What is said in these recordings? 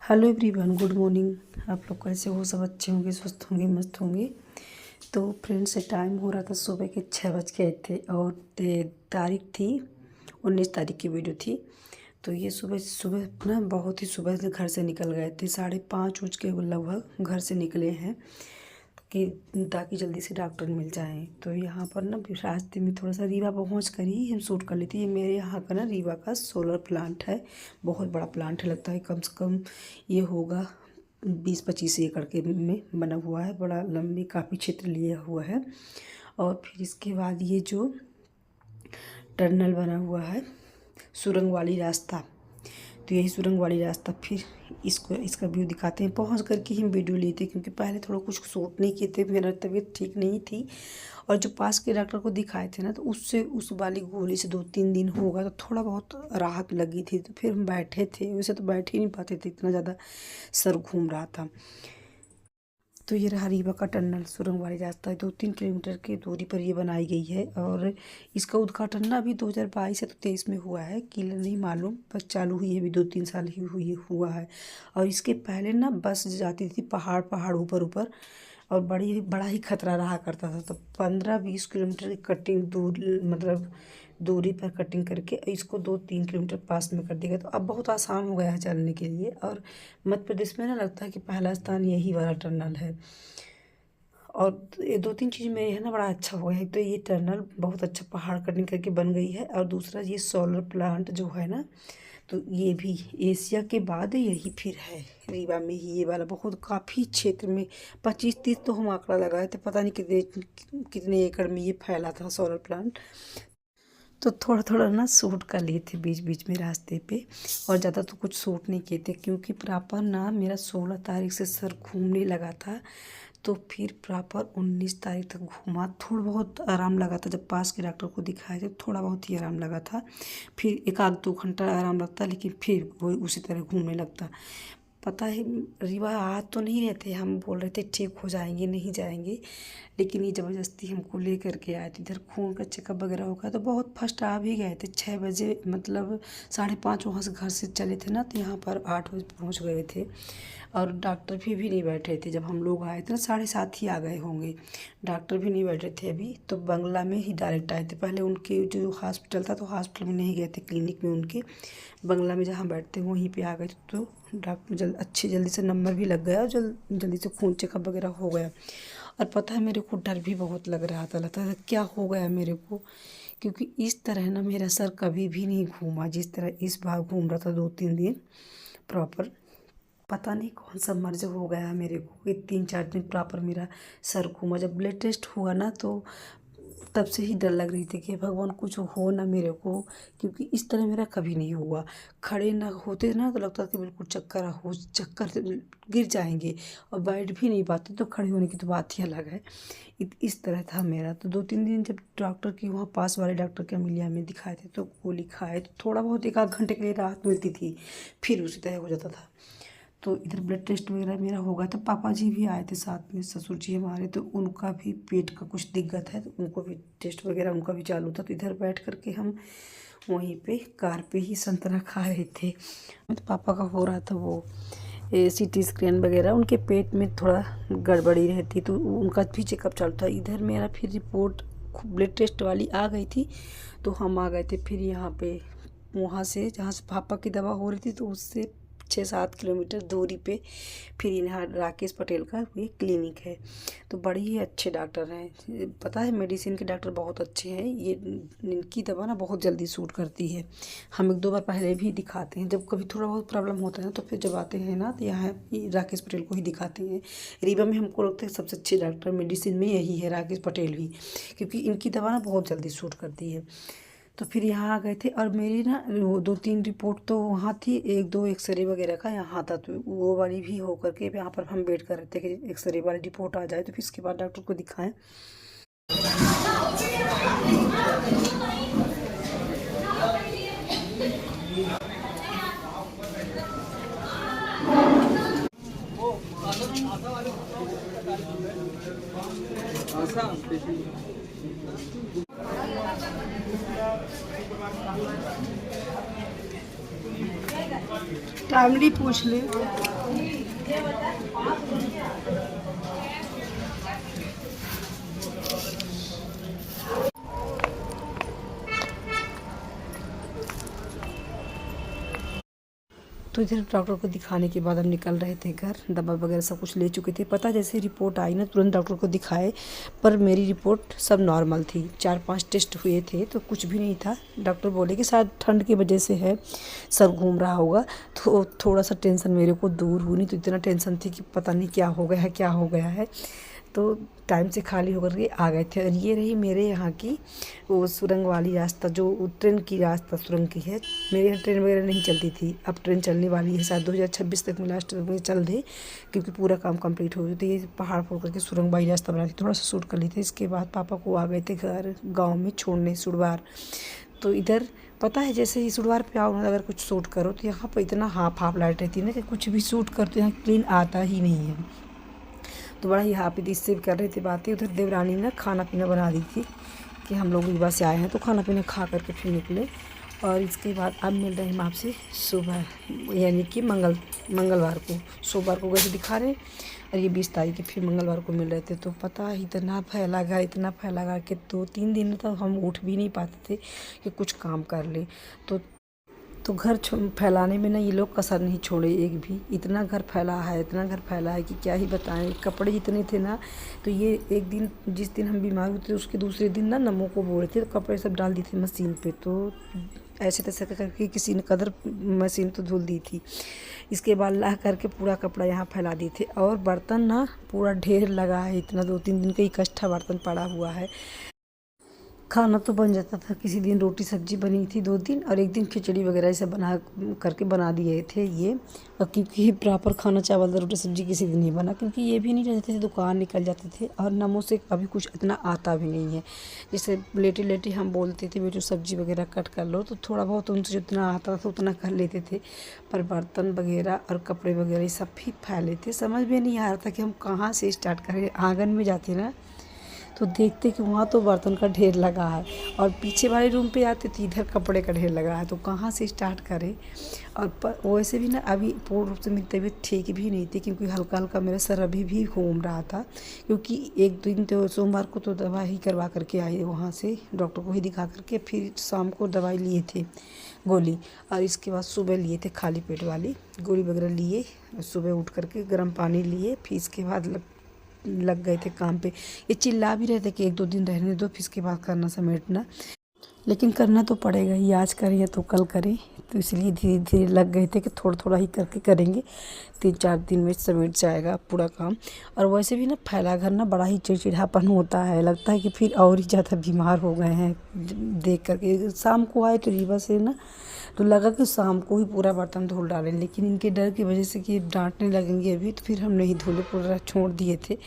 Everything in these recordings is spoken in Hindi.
Hello everyone, good morning. आप लोग कैसे हो? सब अच्छे होंगे, स्वस्थ होंगे, मस्त होंगे। तो फ्रेंड्स, टाइम हो रहा था सुबह के 6 बज गए थे और तारीख थी 19 तारीख की वीडियो थी। तो ये सुबह सुबह ना बहुत ही सुबह से घर से निकल गए थे, 5:30 बज के लगभग घर से निकले हैं कि ताकि जल्दी से डॉक्टर मिल जाएं। तो यहाँ पर ना रास्ते में थोड़ा सा रीवा पहुँच कर ही हम शूट कर लेते। ये मेरे यहाँ का ना रीवा का सोलर प्लांट है, बहुत बड़ा प्लांट है। लगता है कम से कम ये होगा 20-25 एकड़ के में बना हुआ है, बड़ा लंबी काफ़ी क्षेत्र लिया हुआ है। और फिर इसके बाद ये जो टनल बना हुआ है, सुरंग वाली रास्ता, तो यही सुरंग वाली रास्ता। फिर इसका व्यू दिखाते हैं। पहुंच करके हम वीडियो लेते क्योंकि पहले थोड़ा कुछ शूट नहीं किए थे, मेरा तबीयत ठीक नहीं थी। और जो पास के डॉक्टर को दिखाए थे ना, तो उससे उस वाली गोली से 2-3 दिन होगा तो थोड़ा बहुत राहत लगी थी। तो फिर हम बैठे थे, वैसे तो बैठ ही नहीं पाते थे, इतना ज़्यादा सर घूम रहा था। तो ये रहा रीवा का टनल, सुरंग वाली रास्ता है। 2-3 किलोमीटर की दूरी पर ये बनाई गई है। और इसका उद्घाटन ना अभी 2022 या तो 23 में हुआ है, क्लियर नहीं मालूम, बस चालू हुई है अभी 2-3 साल ही हुआ है। और इसके पहले ना बस जाती थी पहाड़ पहाड़ ऊपर ऊपर, और बड़ा ही खतरा रहा करता था। तो 15-20 किलोमीटर की कटिंग दूर, मतलब दूरी पर कटिंग करके इसको 2-3 किलोमीटर पास में कर दिया गया। तो अब बहुत आसान हो गया है चलने के लिए। और मध्य प्रदेश में ना लगता है कि पहला स्थान यही वाला टनल है। और ये 2-3 चीज़ में है ना बड़ा अच्छा हुआ है। तो ये टनल बहुत अच्छा पहाड़ कटिंग करके बन गई है। और दूसरा ये सोलर प्लांट जो है ना, तो ये भी एशिया के बाद यही फिर है रीवा में ही, ये वाला बहुत काफ़ी क्षेत्र में 25-30 तो हम आंकड़ा लगाए थे, पता नहीं कितने एकड़ में ये फैला था सोलर प्लांट। तो थोड़ा थोड़ा ना शूट कर लिए थे बीच बीच में रास्ते पे, और ज़्यादा तो कुछ शूट नहीं किए थे क्योंकि प्रॉपर ना मेरा 16 तारीख से सर घूमने लगा था। तो फिर प्रॉपर 19 तारीख तक घूमा। थोड़ा बहुत आराम लगा था, जब पास के डॉक्टर को दिखाए थे थोड़ा बहुत ही आराम लगा था। फिर 1-2 घंटा आराम लगता, लेकिन फिर वही उसी तरह घूमने लगता। पता है, रीवा आ तो नहीं रहते, हम बोल रहे थे ठीक हो जाएंगे, नहीं जाएंगे, लेकिन ये ज़बरदस्ती हमको ले करके आए थे। इधर खून का चेकअप वगैरह होगा तो बहुत फर्स्ट आ भी गए थे 6 बजे, मतलब 5:30 वहाँ से घर से चले थे ना, तो यहाँ पर 8 बजे पहुँच गए थे। और डॉक्टर भी नहीं बैठे थे जब हम लोग आए थे ना, 7:30 ही आ गए होंगे। डॉक्टर भी नहीं बैठे थे अभी, तो बंगला में ही डायरेक्ट आए थे। पहले उनके जो हॉस्पिटल था, तो हॉस्पिटल में नहीं गए थे, क्लिनिक में उनके बंगला में जहाँ बैठते वहीं पे आ गए थे। तो डॉक्टर जल्दी से नंबर भी लग गया और जल्दी से खून चेकअप वगैरह हो गया। और पता है, मेरे को डर भी बहुत लग रहा था, लगता था क्या हो गया मेरे को, क्योंकि इस तरह ना मेरा सर कभी भी नहीं घूमा जिस तरह इस बार घूम रहा था 2-3 दिन प्रॉपर। पता नहीं कौन सा मर्ज हो गया मेरे को कि 3-4 दिन प्रॉपर मेरा सर घूमा। जब ब्लड टेस्ट हुआ ना, तो तब से ही डर लग रही थी कि भगवान कुछ हो ना मेरे को, क्योंकि इस तरह मेरा कभी नहीं हुआ। खड़े ना होते ना तो लगता था कि बिल्कुल चक्कर से गिर जाएंगे, और बैठ भी नहीं पाते, तो खड़े होने की तो बात ही अलग है। इस तरह था मेरा। तो 2-3 दिन जब डॉक्टर की वहाँ पास वाले डॉक्टर के अमिलिया में दिखाए थे, तो गोली खाए तो थोड़ा बहुत 1-8 घंटे के लिए राहत मिलती थी, फिर उसी तरह हो जाता था। तो इधर ब्लड टेस्ट वगैरह मेरा होगा, तो पापा जी भी आए थे साथ में, ससुर जी हमारे, तो उनका भी पेट का कुछ दिक्कत है, तो उनको भी टेस्ट वगैरह उनका भी चालू था। तो इधर बैठ करके हम वहीं पे कार पे ही संतरा खा रहे थे। तो पापा का हो रहा था वो CT स्कैन वगैरह, उनके पेट में थोड़ा गड़बड़ी रहती, तो उनका भी चेकअप चालू था। इधर मेरा फिर रिपोर्ट ब्लड टेस्ट वाली आ गई थी, तो हम आ गए थे फिर यहाँ पे, वहाँ से जहाँ से पापा की दवा हो रही थी, तो उससे 6-7 किलोमीटर दूरी पे फिर यहाँ राकेश पटेल का ये क्लिनिक है। तो बड़े ही अच्छे डॉक्टर हैं, पता है मेडिसिन के डॉक्टर बहुत अच्छे हैं। ये इनकी दवा ना बहुत जल्दी सूट करती है। हम 1-2 बार पहले भी दिखाते हैं, जब कभी थोड़ा बहुत प्रॉब्लम होता है ना, तो फिर जब आते हैं ना, तो यहाँ राकेश पटेल को ही दिखाते हैं। रीवा में हमको लगता है सबसे अच्छे डॉक्टर मेडिसिन में यही है, राकेश पटेल ही, क्योंकि इनकी दवा ना बहुत जल्दी सूट करती है। तो फिर यहाँ आ गए थे, और मेरी ना वो 2-3 रिपोर्ट तो वहाँ थी, 1-2 एक्सरे वगैरह का यहाँ था, तो वो वाली भी हो करके यहाँ पर हम वेट कर रहे थे कि एक्सरे वाली रिपोर्ट आ जाए, तो फिर इसके बाद डॉक्टर को दिखाएं। टाइमली पूछ ले। तो इधर डॉक्टर को दिखाने के बाद हम निकल रहे थे घर, दवा वगैरह सब कुछ ले चुके थे। पता जैसे रिपोर्ट आई ना तुरंत डॉक्टर को दिखाए, पर मेरी रिपोर्ट सब नॉर्मल थी। 4-5 टेस्ट हुए थे तो कुछ भी नहीं था। डॉक्टर बोले कि शायद ठंड की वजह से है, सर घूम रहा होगा। तो थोड़ा सा टेंशन मेरे को दूर हुई, नहीं तो इतना टेंशन थी कि पता नहीं क्या हो गया है, क्या हो गया है। तो टाइम से खाली होकर के आ गए थे। और ये रही मेरे यहाँ की वो सुरंग वाली रास्ता, जो ट्रेन की रास्ता सुरंग की है। मेरे यहाँ ट्रेन वगैरह नहीं चलती थी, अब ट्रेन चलने वाली है शायद 2026 तक में, लास्ट में चल दे, क्योंकि पूरा काम कंप्लीट हो गया। तो ये पहाड़ फोड़ करके सुरंग वाली रास्ता बना थी, थोड़ा सा शूट कर ली थी। इसके बाद पापा को आ गए थे घर गाँव में छोड़ने सुड़वार। तो इधर पता है जैसे ही सुड़वार पे आओ ना, अगर कुछ शूट करो तो यहाँ पर इतना हाफ लाइट रहती है ना कि कुछ भी शूट करो तो यहाँ क्लीन आता ही नहीं है। तो बड़ा ही हापिद इससे भी कर रहे थे बातें। उधर देवरानी ने खाना पीना बना दी थी कि हम लोग रीवा से आए हैं, तो खाना पीना खा करके फिर निकले। और इसके बाद अब मिल रहे हैं हम आपसे सुबह, यानी कि मंगलवार को। सोमवार को गए दिखा रहे, और ये 20 तारीख के फिर मंगलवार को मिल रहे थे। तो पता है इतना फैला गा कि 2-3 दिन तक हम उठ भी नहीं पाते थे कि कुछ काम कर ले। तो घर फैलाने में ना ये लोग कसर नहीं छोड़े एक भी। इतना घर फैला है कि क्या ही बताएं। कपड़े जितने थे ना, तो ये एक दिन जिस दिन हम बीमार हुए थे उसके दूसरे दिन ना नमो को बोले थे, तो कपड़े सब डाल दिए थे मशीन पे। तो ऐसे तैसे करके किसी ने कदर मशीन तो धुल दी थी। इसके बाद ला करके पूरा कपड़ा यहाँ फैला दिए थे। और बर्तन ना पूरा ढेर लगा है, इतना 2-3 दिन का इकट्ठा बर्तन पड़ा हुआ है। खाना तो बन जाता था, किसी दिन रोटी सब्जी बनी थी 2 दिन, और एक दिन खिचड़ी वगैरह ऐसे बना दिए थे ये। और क्योंकि प्रॉपर खाना चावल रोटी सब्जी किसी दिन नहीं बना, क्योंकि ये भी नहीं रहते थे, दुकान निकल जाते थे। और नमो से अभी कुछ इतना आता भी नहीं है। जैसे लेटे हम बोलते थे बेटो सब्जी वगैरह कट कर लो, तो थोड़ा बहुत उनसे जितना आता था उतना कर लेते थे। पर बर्तन वगैरह और कपड़े वगैरह सब भी फैले थे। समझ में नहीं आ रहा था कि हम कहाँ से स्टार्ट करें। आंगन में जाते ना तो देखते कि वहाँ तो बर्तन का ढेर लगा है, और पीछे वाले रूम पे आते तो इधर कपड़े का ढेर लगा है। तो कहाँ से स्टार्ट करें। और वैसे भी ना अभी पूर्ण रूप से मेरी तबीयत ठीक भी नहीं थी, क्योंकि हल्का हल्का मेरा सर अभी भी घूम रहा था। क्योंकि 1 दिन तो सोमवार को तो दवा ही करवा करके आए वहाँ से, डॉक्टर को ही दिखा करके, फिर शाम को दवाई लिए थे गोली, और इसके बाद सुबह लिए थे खाली पेट वाली गोली वगैरह लिए। सुबह उठ करके गर्म पानी लिए, फिर इसके बाद लग गए थे काम पे। ये चिल्ला भी रहे थे कि 1-2 दिन रहने दो, फिर इसके बाद करना समेटना। लेकिन करना तो पड़ेगा ही, आज करें या तो कल करें। तो इसलिए धीरे धीरे लग गए थे कि थोड़ा थोड़ा ही करके करेंगे, 3-4 दिन में समेट जाएगा पूरा काम। और वैसे भी ना फैला घर ना बड़ा ही चिड़चिड़ापन होता है, लगता है कि फिर और ही ज़्यादा बीमार हो गए हैं देख करके। शाम को आए तो रीवा से ना, तो लगा कि शाम को ही पूरा बर्तन धुल डालें, लेकिन इनके डर की वजह से कि डांटने लगेंगे अभी, तो फिर हम नहीं धुले, पूरा छोड़ दिए थे।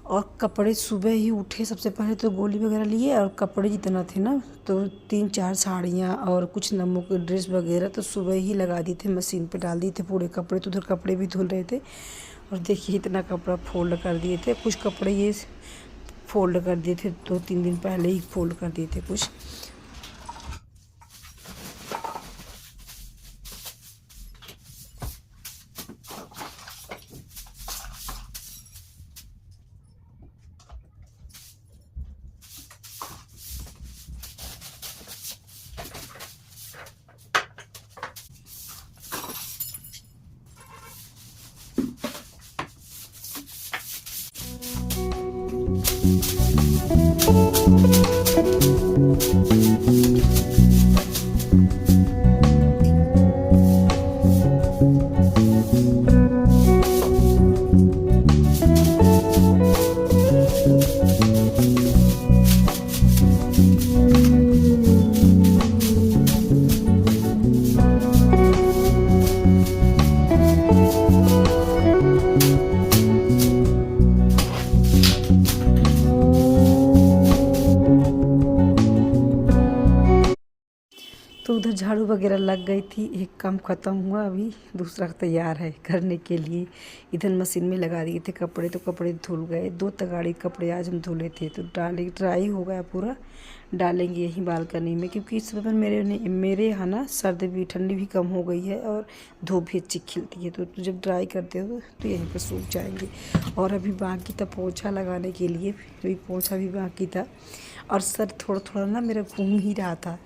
और कपड़े सुबह ही उठे, सबसे पहले तो गोली वगैरह लिए, और कपड़े जितना थे ना, तो 3-4 साड़ियाँ और कुछ नमों के ड्रेस वगैरह तो सुबह ही लगा दिए थे, मशीन पे डाल दिए थे पूरे कपड़े। तो उधर कपड़े भी धुल रहे थे, और देखिए इतना कपड़ा फोल्ड कर दिए थे। कुछ कपड़े ये फोल्ड कर दिए थे 2-3 दिन पहले ही फोल्ड कर दिए थे कुछ। झाड़ू वगैरह लग गई थी, एक काम ख़त्म हुआ, अभी दूसरा तैयार है करने के लिए। इधर मशीन में लगा दिए थे कपड़े, तो कपड़े धुल गए। 2 तगाड़ी कपड़े आज हम धुले थे, तो ड्राई हो गया पूरा। डालेंगे यहीं बालकनी में, क्योंकि इस समय मेरे यहाँ ना सर्दी भी ठंडी भी कम हो गई है और धूप भी अच्छी खिलती है, तो जब ड्राई करते हो तो यहीं पर सूख जाएंगे। और अभी बाकी था पोछा लगाने के लिए, अभी पोछा भी बाकी था। और सर थोड़ा थोड़ा ना मेरा घूम ही रहा था,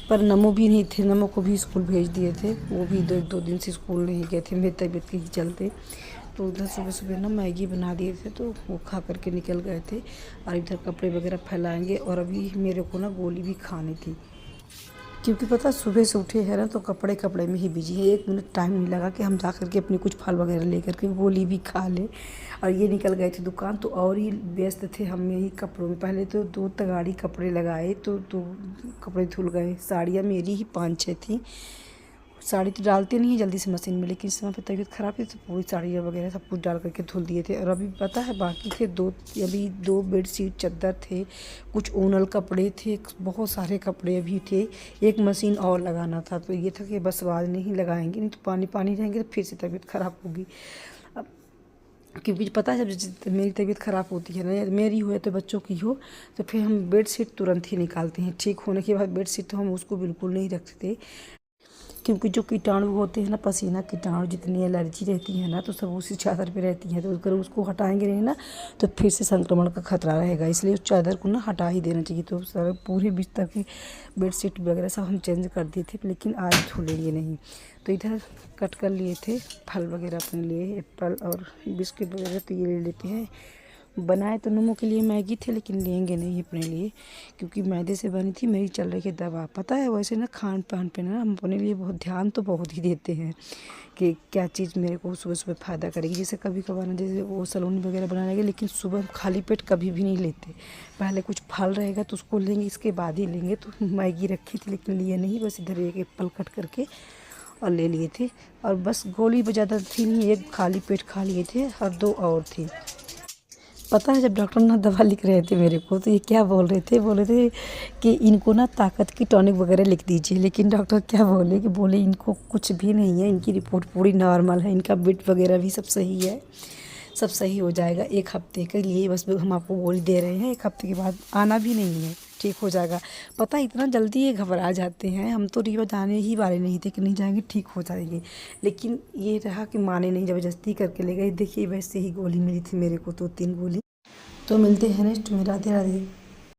पर नमो भी नहीं थे, नमो को भी स्कूल भेज दिए थे, वो भी 2 दिन से स्कूल नहीं गए थे मेरी तबीयत के ही चलते। तो उधर सुबह सुबह ना मैगी बना दिए थे, तो वो खा करके निकल गए थे। और इधर कपड़े वगैरह फैलाएंगे। और अभी मेरे को ना गोली भी खानी थी, क्योंकि पता सुबह से उठे हैं ना, तो कपड़े में ही बिजी है। 1 मिनट टाइम नहीं लगा कि हम जा कर के अपनी कुछ फल वगैरह लेकर के गोली भी खा ले। और ये निकल गए थे दुकान, तो और ही व्यस्त थे हम यही कपड़ों में। पहले तो 2 तगाड़ी कपड़े लगाए, तो कपड़े धुल गए। साड़ियाँ मेरी ही 5-6 थी। साड़ी तो डालते नहीं है जल्दी से मशीन में, लेकिन इस समय पर तबीयत ख़राब थी, तो पूरी साड़ियाँ वगैरह सब कुछ डाल करके धुल दिए थे। और अभी पता है बाकी थे अभी 2 बेडशीट चद्दर थे, कुछ ओनल कपड़े थे, बहुत सारे कपड़े अभी थे। एक मशीन और लगाना था, तो ये था कि बस आज नहीं लगाएंगे, नहीं तो पानी पानी रहेंगे तो फिर से तबीयत ख़राब होगी। अब क्योंकि पता है जब मेरी तबीयत ख़राब होती है ना, मेरी हो या तो बच्चों की हो, तो फिर हम बेडशीट तुरंत ही निकालते हैं। ठीक होने के बाद बेडशीट तो हम उसको बिल्कुल नहीं रखते, क्योंकि जो कीटाणु होते हैं ना, पसीना कीटाणु जितनी एलर्जी रहती है ना, तो सब उसी चादर पे रहती हैं। तो अगर उसको हटाएंगे नहीं ना, तो फिर से संक्रमण का खतरा रहेगा। इसलिए उस चादर को ना हटा ही देना चाहिए। तो सारे पूरे बिस्तर की बेडशीट वगैरह सब हम चेंज कर दिए थे, लेकिन आज धुलेंगे नहीं। तो इधर कट कर लिए थे फल वगैरह अपने लिए, एप्पल और बिस्किट वगैरह, तो ये ले लेते हैं। बनाए तो नमो के लिए मैगी थे, लेकिन लेंगे नहीं अपने लिए, क्योंकि मैदे से बनी थी। मेरी चल रही है दवा। पता है वैसे ना खान पान पे ना हम अपने लिए बहुत ध्यान तो बहुत ही देते हैं कि क्या चीज़ मेरे को सुबह सुबह फ़ायदा करेगी। जैसे कभी कभार ना, जैसे वो सलोनी वगैरह बनाने के, लेकिन सुबह खाली पेट कभी भी नहीं लेते। पहले कुछ फल रहेगा तो उसको लेंगे, इसके बाद ही लेंगे। तो मैगी रखी थी, लेकिन लिए नहीं, बस इधर एक एप्पल कट करके और ले लिए थे। और बस गोली ज़्यादा थी नहीं, एक खाली पेट खा लिए थे और 2 और थी। पता है जब डॉक्टर ना दवा लिख रहे थे मेरे को, तो ये क्या बोल रहे थे कि इनको ना ताकत की टॉनिक वगैरह लिख दीजिए। लेकिन डॉक्टर क्या बोले इनको कुछ भी नहीं है, इनकी रिपोर्ट पूरी नॉर्मल है, इनका वेट वगैरह भी सब सही है, सब सही हो जाएगा। 1 हफ्ते के लिए बस हम आपको गोली दे रहे हैं, 1 हफ्ते के बाद आना भी नहीं है, ठीक हो जाएगा। पता है इतना जल्दी ये घबरा जाते हैं। हम तो रिवा जाने ही वाले नहीं थे कि नहीं जाएंगे, ठीक हो जाएंगे, लेकिन ये रहा कि माने नहीं, ज़बरदस्ती करके ले गए। देखिए वैसे ही गोली मिली थी मेरे को, तो 3 गोली। तो मिलते हैं नेक्स्ट में। राधे राधे।